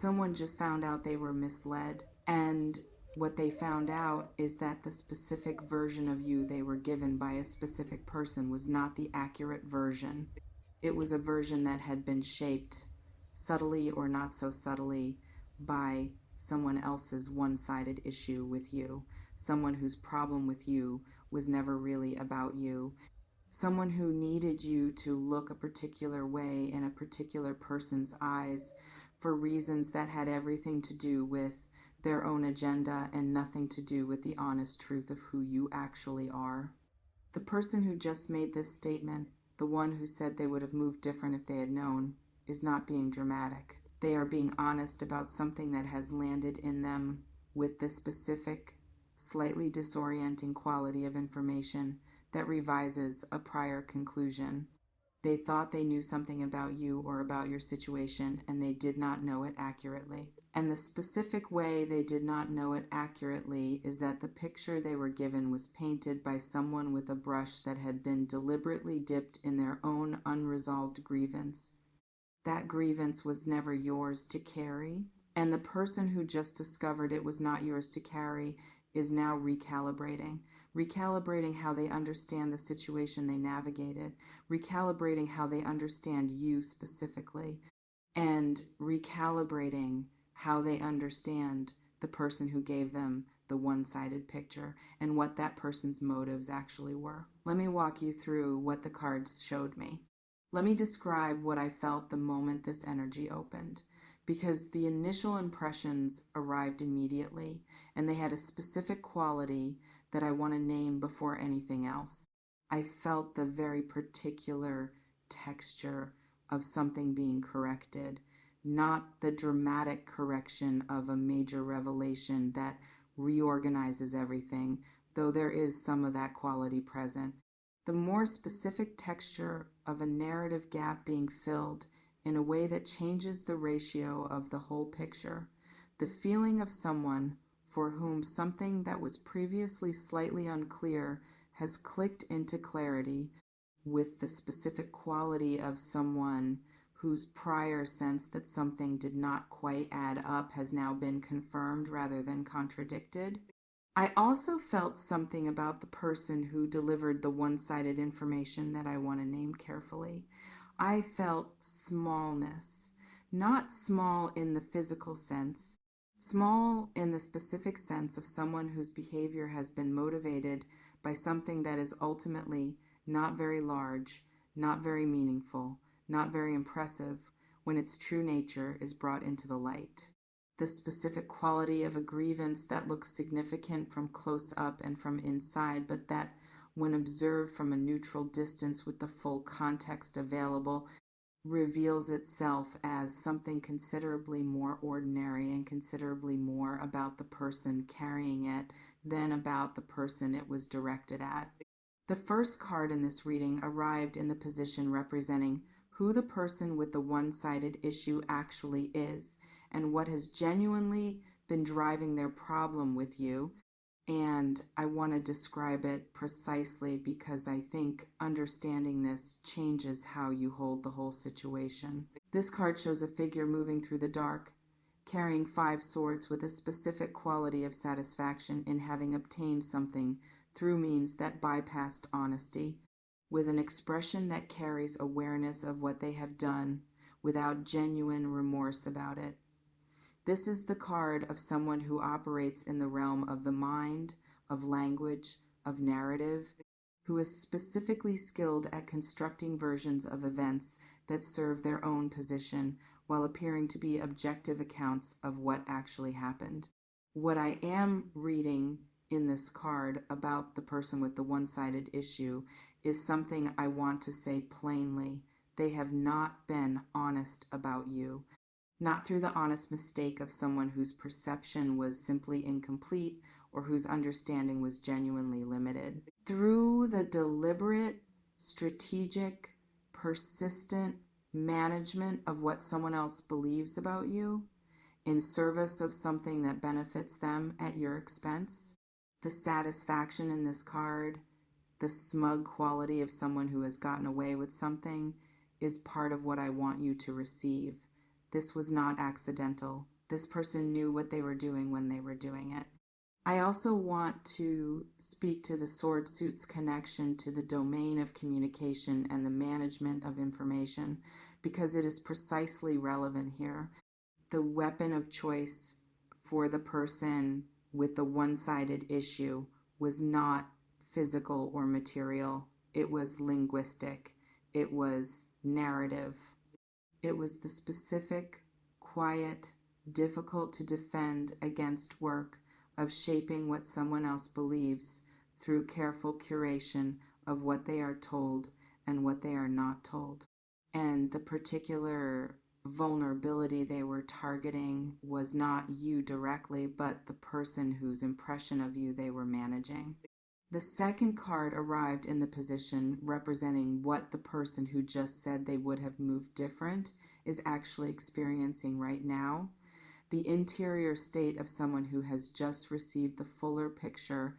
someone just found out they were misled, and what they found out is that the specific version of you they were given by a specific person was not the accurate version. It was a version that had been shaped, subtly or not so subtly, by someone else's one-sided issue with you, someone whose problem with you was never really about you, someone who needed you to look a particular way in a particular person's eyes for reasons that had everything to do with their own agenda and nothing to do with the honest truth of who you actually are. The person who just made this statement, the one who said they would have moved different if they had known, is not being dramatic. They are being honest about something that has landed in them with the specific, slightly disorienting quality of information that revises a prior conclusion. They thought they knew something about you or about your situation, and they did not know it accurately. And the specific way they did not know it accurately is that the picture they were given was painted by someone with a brush that had been deliberately dipped in their own unresolved grievance. That grievance was never yours to carry, and the person who just discovered it was not yours to carry is now recalibrating how they understand the situation they navigated, recalibrating how they understand you specifically, and recalibrating how they understand the person who gave them the one-sided picture and what that person's motives actually were. Let me walk you through what the cards showed me. Let me describe what I felt the moment this energy opened, because the initial impressions arrived immediately, and they had a specific quality that I want to name before anything else. I felt the very particular texture of something being corrected, not the dramatic correction of a major revelation that reorganizes everything, though there is some of that quality present. The more specific texture of a narrative gap being filled in a way that changes the ratio of the whole picture. The feeling of someone for whom something that was previously slightly unclear has clicked into clarity, with the specific quality of someone whose prior sense that something did not quite add up has now been confirmed rather than contradicted. I also felt something about the person who delivered the one-sided information that I want to name carefully. I felt smallness, not small in the physical sense, small in the specific sense of someone whose behavior has been motivated by something that is ultimately not very large, not very meaningful, not very impressive when its true nature is brought into the light. The specific quality of a grievance that looks significant from close up and from inside, but that, when observed from a neutral distance with the full context available, reveals itself as something considerably more ordinary and considerably more about the person carrying it than about the person it was directed at. The first card in this reading arrived in the position representing who the person with the one-sided issue actually is, and what has genuinely been driving their problem with you. And I want to describe it precisely because I think understanding this changes how you hold the whole situation. This card shows a figure moving through the dark, carrying 5 swords with a specific quality of satisfaction in having obtained something through means that bypassed honesty, with an expression that carries awareness of what they have done without genuine remorse about it. This is the card of someone who operates in the realm of the mind, of language, of narrative, who is specifically skilled at constructing versions of events that serve their own position while appearing to be objective accounts of what actually happened. What I am reading in this card about the person with the one-sided issue is something I want to say plainly. They have not been honest about you. Not through the honest mistake of someone whose perception was simply incomplete or whose understanding was genuinely limited. Through the deliberate, strategic, persistent management of what someone else believes about you in service of something that benefits them at your expense. The satisfaction in this card, the smug quality of someone who has gotten away with something, is part of what I want you to receive. This was not accidental. This person knew what they were doing when they were doing it. I also want to speak to the sword suit's connection to the domain of communication and the management of information, because it is precisely relevant here. The weapon of choice for the person with the one-sided issue was not physical or material. It was linguistic. It was narrative. It was the specific, quiet, difficult to defend against work of shaping what someone else believes through careful curation of what they are told and what they are not told. And the particular vulnerability they were targeting was not you directly, but the person whose impression of you they were managing. The second card arrived in the position representing what the person who just said they would have moved different is actually experiencing right now. The interior state of someone who has just received the fuller picture.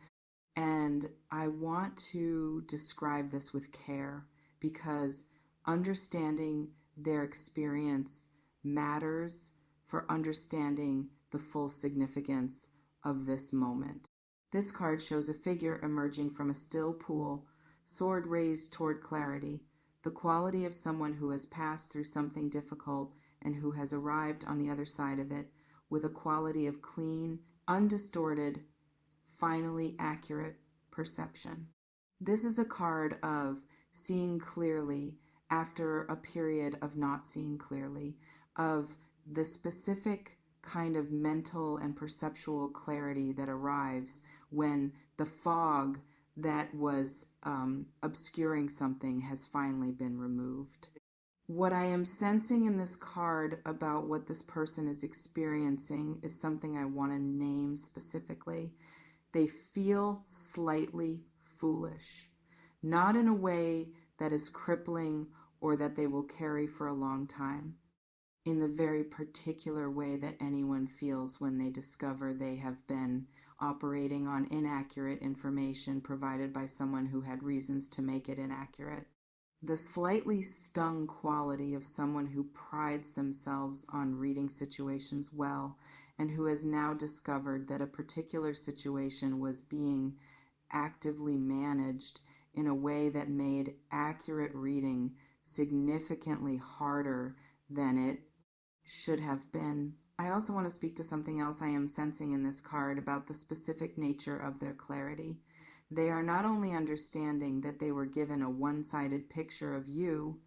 And I want to describe this with care, because understanding their experience matters for understanding the full significance of this moment. This card shows a figure emerging from a still pool, sword raised toward clarity, the quality of someone who has passed through something difficult and who has arrived on the other side of it with a quality of clean, undistorted, finally accurate perception. This is a card of seeing clearly after a period of not seeing clearly, of the specific kind of mental and perceptual clarity that arrives when the fog that was obscuring something has finally been removed. What I am sensing in this card about what this person is experiencing is something I want to name specifically. They feel slightly foolish, not in a way that is crippling or that they will carry for a long time, in the very particular way that anyone feels when they discover they have been operating on inaccurate information provided by someone who had reasons to make it inaccurate. The slightly stung quality of someone who prides themselves on reading situations well and who has now discovered that a particular situation was being actively managed in a way that made accurate reading significantly harder than it should have been. I also want to speak to something else I am sensing in this card about the specific nature of their clarity. They are not only understanding that they were given a one-sided picture of you,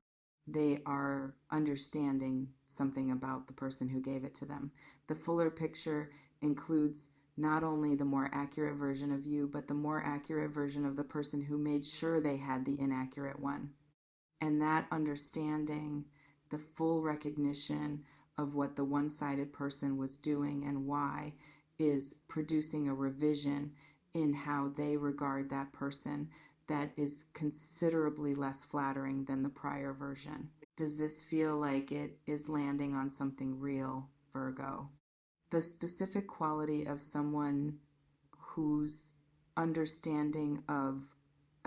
they are understanding something about the person who gave it to them. The fuller picture includes not only the more accurate version of you, but the more accurate version of the person who made sure they had the inaccurate one. And that understanding, the full recognition of what the one-sided person was doing and why, is producing a revision in how they regard that person that is considerably less flattering than the prior version. Does this feel like it is landing on something real, Virgo? The specific quality of someone whose understanding of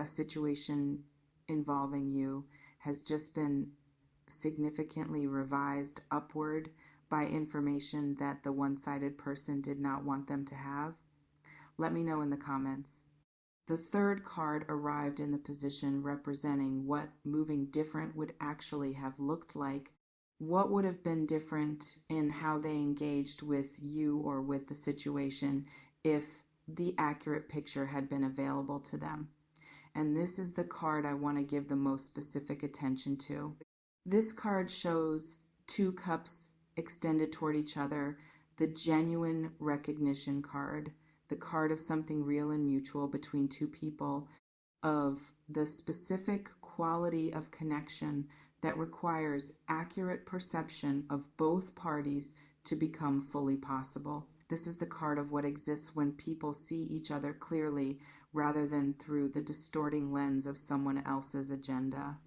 a situation involving you has just been significantly revised upward by information that the one-sided person did not want them to have? Let me know in the comments. The third card arrived in the position representing what moving different would actually have looked like. What would have been different in how they engaged with you or with the situation if the accurate picture had been available to them? And this is the card I want to give the most specific attention to. This card shows two cups extended toward each other, the genuine recognition card, the card of something real and mutual between two people, of the specific quality of connection that requires accurate perception of both parties to become fully possible. This is the card of what exists when people see each other clearly rather than through the distorting lens of someone else's agenda.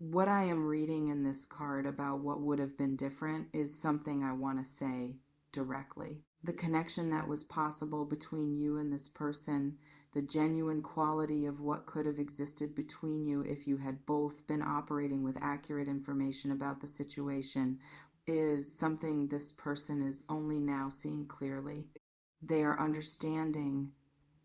What I am reading in this card about what would have been different is something I want to say directly. The connection that was possible between you and this person, the genuine quality of what could have existed between you if you had both been operating with accurate information about the situation, is something this person is only now seeing clearly. They are understanding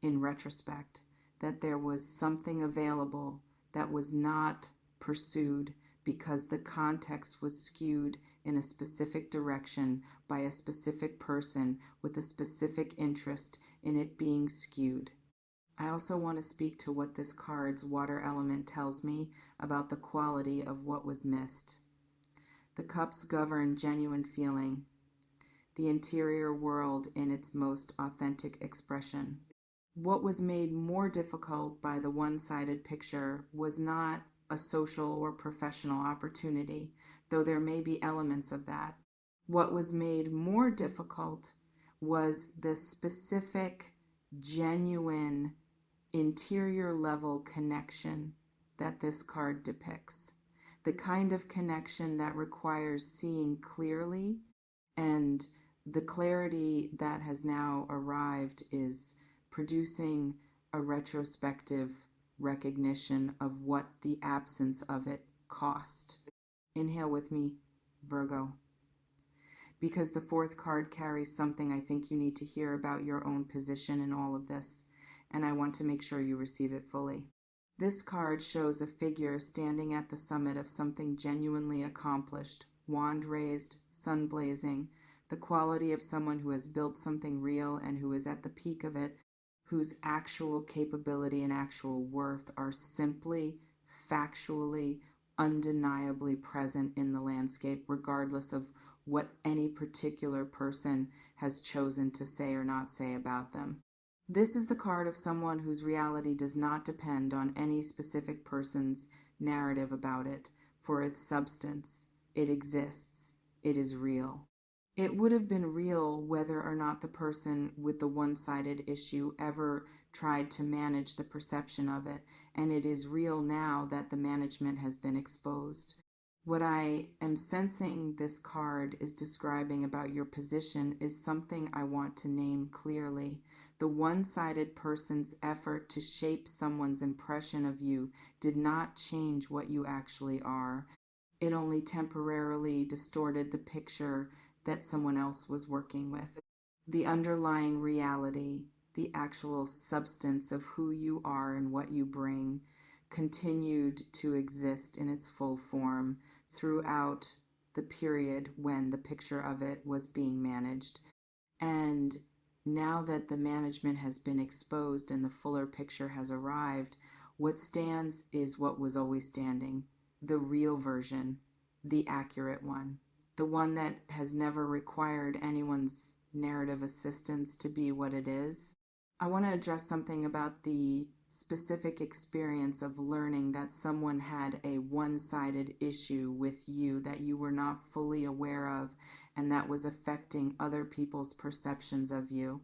in retrospect that there was something available that was not pursued because the context was skewed in a specific direction by a specific person with a specific interest in it being skewed. I also want to speak to what this card's water element tells me about the quality of what was missed. The cups govern genuine feeling, the interior world in its most authentic expression. What was made more difficult by the one-sided picture was not a social or professional opportunity, though there may be elements of that. What was made more difficult was the specific, genuine, interior level connection that this card depicts. The kind of connection that requires seeing clearly, and the clarity that has now arrived is producing a retrospective recognition of what the absence of it cost. Inhale with me, Virgo. Because the fourth card carries something I think you need to hear about your own position in all of this, and I want to make sure you receive it fully. This card shows a figure standing at the summit of something genuinely accomplished, wand raised, sun blazing, the quality of someone who has built something real and who is at the peak of it, whose actual capability and actual worth are simply, factually, undeniably present in the landscape, regardless of what any particular person has chosen to say or not say about them. This is the card of someone whose reality does not depend on any specific person's narrative about it. For its substance, it exists, it is real. It would have been real whether or not the person with the one-sided issue ever tried to manage the perception of it, and it is real now that the management has been exposed. What I am sensing this card is describing about your position is something I want to name clearly. The one-sided person's effort to shape someone's impression of you did not change what you actually are. It only temporarily distorted the picture that someone else was working with. The underlying reality, the actual substance of who you are and what you bring, continued to exist in its full form throughout the period when the picture of it was being managed. And now that the management has been exposed and the fuller picture has arrived, what stands is what was always standing, the real version, the accurate one, the one that has never required anyone's narrative assistance to be what it is. I want to address something about the specific experience of learning that someone had a one-sided issue with you that you were not fully aware of, and that was affecting other people's perceptions of you.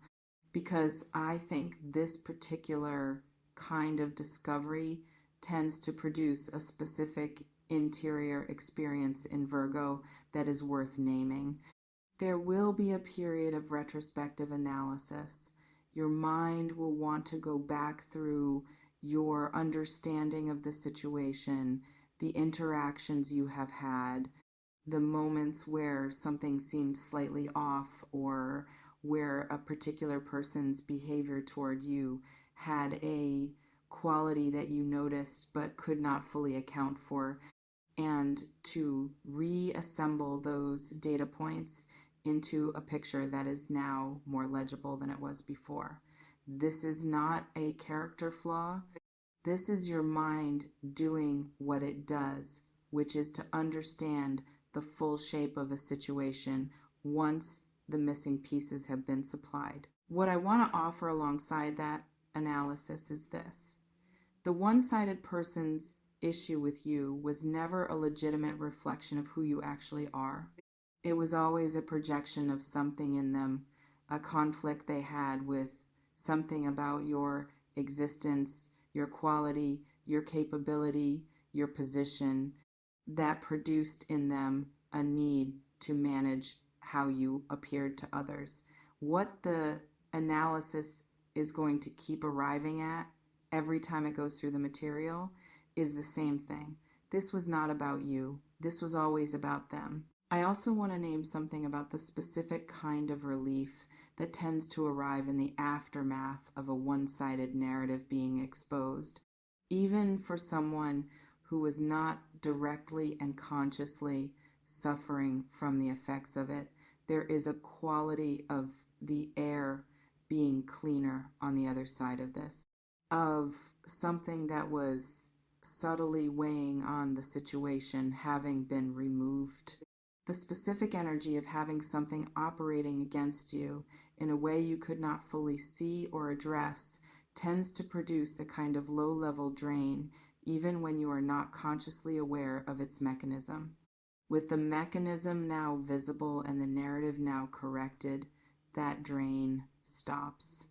Because I think this particular kind of discovery tends to produce a specific interior experience in Virgo that is worth naming. There will be a period of retrospective analysis. Your mind will want to go back through your understanding of the situation, the interactions you have had, the moments where something seems slightly off or where a particular person's behavior toward you had a quality that you noticed but could not fully account for, and to reassemble those data points into a picture that is now more legible than it was before. This is not a character flaw. This is your mind doing what it does, which is to understand the full shape of a situation once the missing pieces have been supplied. What I want to offer alongside that analysis is this. The one-sided person's issue with you was never a legitimate reflection of who you actually are. It was always a projection of something in them, a conflict they had with something about your existence, your quality, your capability, your position, that produced in them a need to manage how you appeared to others. What the analysis is going to keep arriving at every time it goes through the material is the same thing. This was not about you. This was always about them. I also want to name something about the specific kind of relief that tends to arrive in the aftermath of a one-sided narrative being exposed, even for someone who was not directly and consciously suffering from the effects of it. There is a quality of the air being cleaner on the other side of this, of something that was subtly weighing on the situation having been removed. The specific energy of having something operating against you in a way you could not fully see or address tends to produce a kind of low-level drain even when you are not consciously aware of its mechanism. With the mechanism now visible and the narrative now corrected, that drain stops.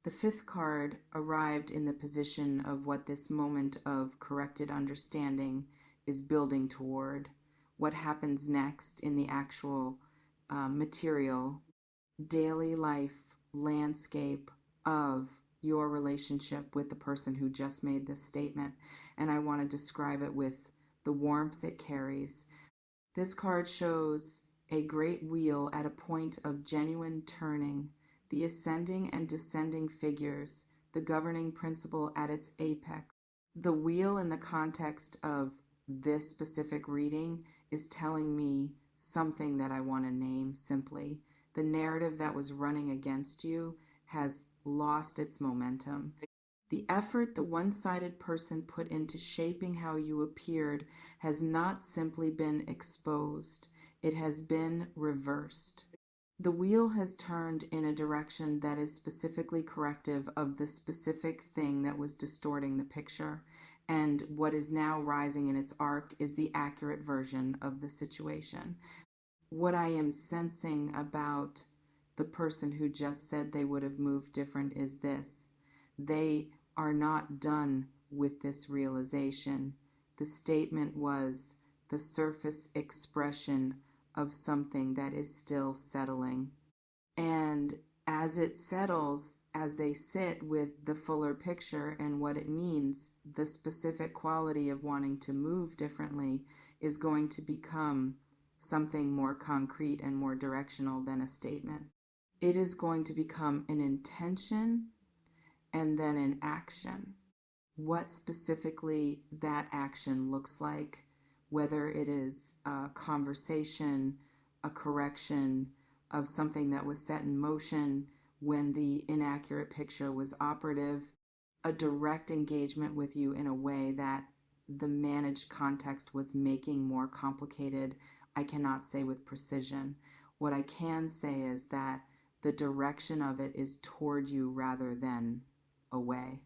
The fifth card arrived in the position of what this moment of corrected understanding is building toward. What happens next in the actual material, daily life landscape of your relationship with the person who just made this statement. And I want to describe it with the warmth it carries. This card shows a great wheel at a point of genuine turning, the ascending and descending figures, the governing principle at its apex. The wheel in the context of this specific reading is telling me something that I want to name simply. The narrative that was running against you has lost its momentum. The effort the one-sided person put into shaping how you appeared has not simply been exposed, it has been reversed. The wheel has turned in a direction that is specifically corrective of the specific thing that was distorting the picture, and what is now rising in its arc is the accurate version of the situation. What I am sensing about the person who just said they would have moved different is this. They are not done with this realization. The statement was the surface expression of something that is still settling. And as it settles, as they sit with the fuller picture and what it means, the specific quality of wanting to move differently is going to become something more concrete and more directional than a statement. It is going to become an intention and then an action. What specifically that action looks like, whether it is a conversation, a correction of something that was set in motion when the inaccurate picture was operative, a direct engagement with you in a way that the managed context was making more complicated, I cannot say with precision. What I can say is that the direction of it is toward you rather than away,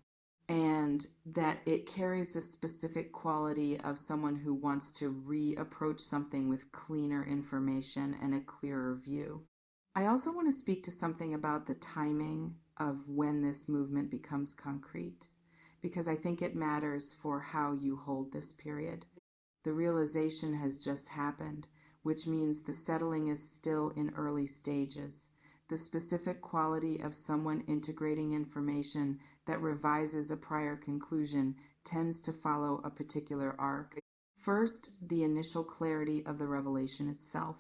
and that it carries a specific quality of someone who wants to reapproach something with cleaner information and a clearer view. I also want to speak to something about the timing of when this movement becomes concrete, because I think it matters for how you hold this period. The realization has just happened, which means the settling is still in early stages. The specific quality of someone integrating information that revises a prior conclusion tends to follow a particular arc. First, the initial clarity of the revelation itself,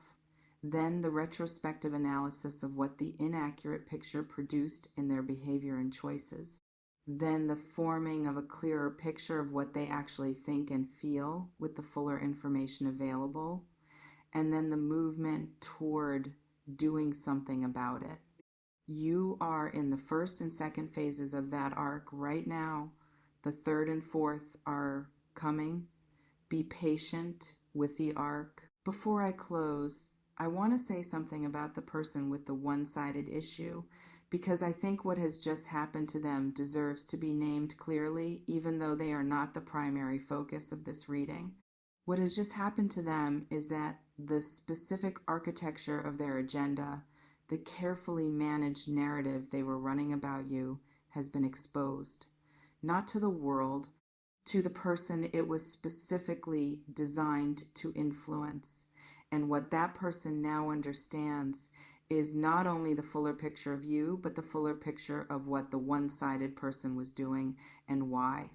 then the retrospective analysis of what the inaccurate picture produced in their behavior and choices, then the forming of a clearer picture of what they actually think and feel with the fuller information available, and then the movement toward doing something about it. You are in the first and second phases of that arc right now. The third and fourth are coming. Be patient with the arc. Before I close, I want to say something about the person with the one-sided issue, because I think what has just happened to them deserves to be named clearly, even though they are not the primary focus of this reading. What has just happened to them is that the specific architecture of their agenda, the carefully managed narrative they were running about you, has been exposed. Not to the world, to the person it was specifically designed to influence. And what that person now understands is not only the fuller picture of you, but the fuller picture of what the one-sided person was doing and why.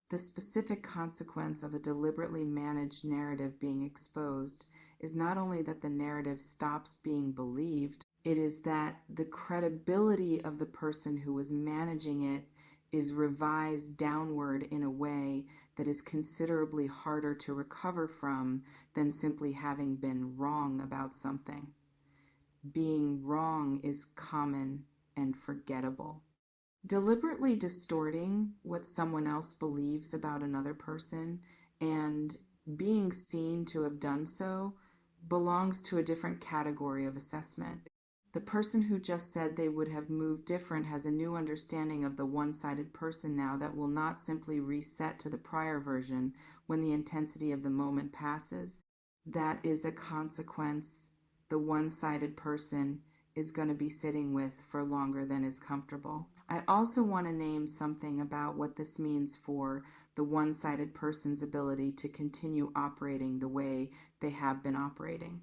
The specific consequence of a deliberately managed narrative being exposed is not only that the narrative stops being believed, it is that the credibility of the person who was managing it is revised downward in a way that is considerably harder to recover from than simply having been wrong about something. Being wrong is common and forgettable. Deliberately distorting what someone else believes about another person and being seen to have done so belongs to a different category of assessment. The person who just said they would have moved different has a new understanding of the one-sided person now that will not simply reset to the prior version when the intensity of the moment passes. That is a consequence the one-sided person is going to be sitting with for longer than is comfortable. I also want to name something about what this means for the one-sided person's ability to continue operating the way they have been operating.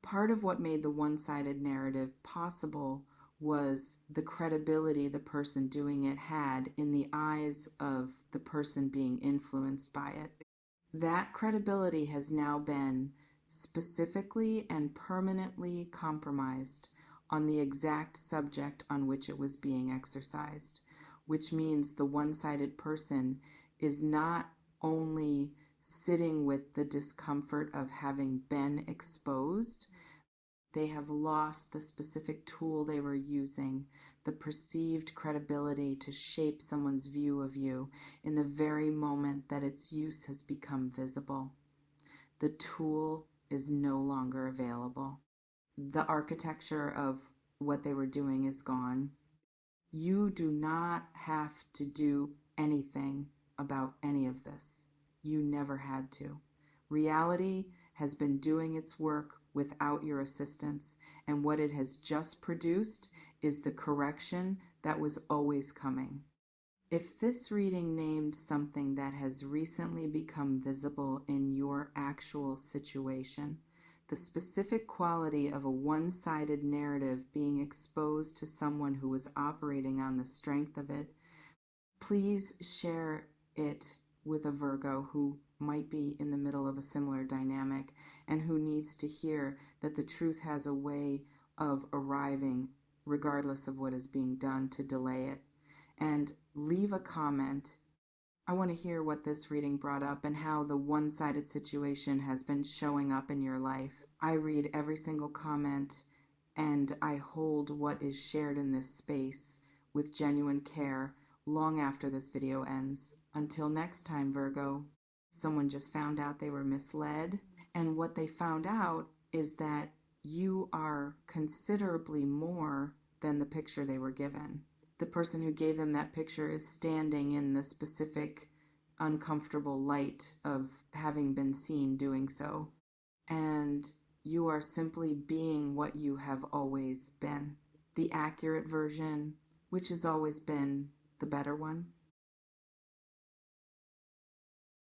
Part of what made the one-sided narrative possible was the credibility the person doing it had in the eyes of the person being influenced by it. That credibility has now been specifically and permanently compromised on the exact subject on which it was being exercised, which means the one-sided person is not only sitting with the discomfort of having been exposed, they have lost the specific tool they were using, the perceived credibility to shape someone's view of you in the very moment that its use has become visible. The tool is no longer available. The architecture of what they were doing is gone. You do not have to do anything about any of this. You never had to. Reality has been doing its work without your assistance, and what it has just produced is the correction that was always coming. If this reading named something that has recently become visible in your actual situation, the specific quality of a one-sided narrative being exposed to someone who was operating on the strength of it, please share it with a Virgo who might be in the middle of a similar dynamic and who needs to hear that the truth has a way of arriving regardless of what is being done to delay it. And leave a comment. I want to hear what this reading brought up and how the one-sided situation has been showing up in your life. I read every single comment and I hold what is shared in this space with genuine care long after this video ends. Until next time, Virgo. Someone just found out they were misled, and what they found out is that you are considerably more than the picture they were given. The person who gave them that picture is standing in the specific uncomfortable light of having been seen doing so. And you are simply being what you have always been. The accurate version, which has always been the better one.